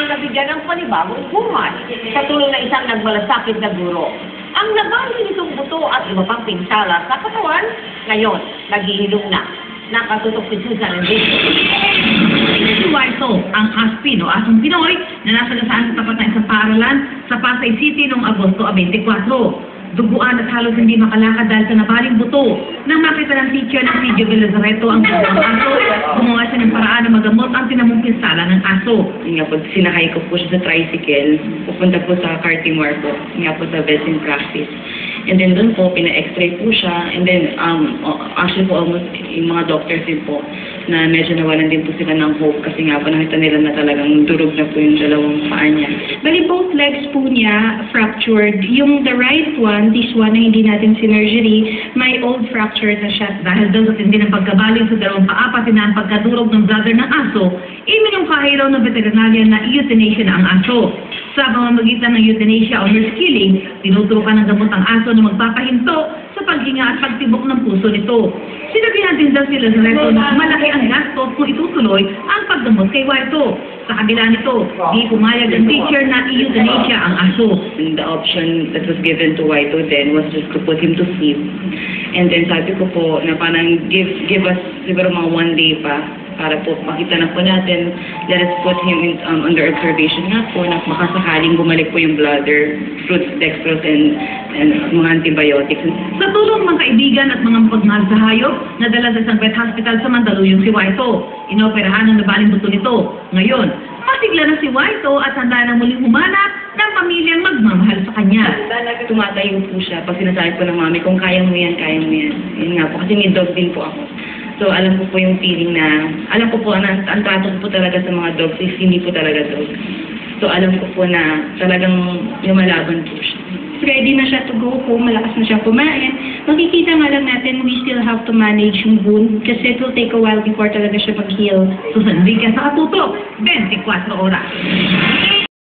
ang nabigyan ng panibagong buhay sa tulong ng isang nagmalasakit na guro. Ang nabali nitong buto at iba pang pinsala sa katawan, ngayon, naghihilom na. Nakatutok si Susan and Victor. Si Waito, ang aspin o asong Pinoy na nasa nasaan sa tapat ng isang paaralan sa Pasay City noong Agosto 24. Duguan at halos hindi makalakad dahil sa nabaling buto. Nang makita ng teacher ng Video Belazareto ang buto ng aso, gumawa siya ng paraan na magamot ang tinamong pinsala ng aso. Nga po, sinakay ko po siya sa tricycle, pupunta po sa Cartimore po, nga po sa Vet in Practice. And then doon po, pina-x-ray po siya. And then, actually po, almost yung mga doctors din po, na medyo nawalan din po sila ng hope kasi nga po nakita nila na talagang durog na po yung dalawang paa niya. Bali, both legs po niya fractured. Yung the right one, this one na hindi natin sinurgery, may old fracture na siya. Dahil doon sa tindi ng pagkabaling sa dalawang paa pati na ang pagkadurog ng brother ng aso, iminungkahi raw ng veterinarya na euthanasia na ang aso. Sa pamamagitan ng euthanasia o nurse killing, tinuturukan ng gamot ang aso na magpapahinto sa paghinga at pagtibok ng puso nito. Sinabihan din daw sila sa reto na malaki ang gastos kung itutuloy ang paggamot kay Waito. Sa kabila nito, di pumayag ang teacher na i-euthanasia ang aso. And the option that was given to Waito then was just to put him to sleep. And then sabi ko po na parang give us siguro mga 1 day pa para po makita na po natin, let us put him in, under observation nga po na makasakaling bumalik po yung bladder, fruits, dextrose, and mga antibiotics. Sa tulong ng kaibigan at mga mapagmahal sa hayop, nadala sa isang vet hospital sa Mandaluyong si Waito. Inoperahan ang nabaling buto nito. Ngayon, masigla na si Waito at handa na muling humanap ng pamilyang magmamahal sa kanya. Tumatayo po siya pag sinasabi po ng mami, kung kaya mo yan, kaya mo yan. Yun nga po, kasi may dog din po ako. So, alam ko po yung feeling na, alam ko po na ang trato ko po talaga sa mga dogs is hindi po talaga dogs. So, alam ko po na talagang lumalaban po siya. Ready na siya to go home, malakas na siya kumain. Makikita nga lang natin, we still have to manage yung wound kasi it will take a while before talaga siya mag-heal. Susan Enriquez, nakatutok, 24 oras.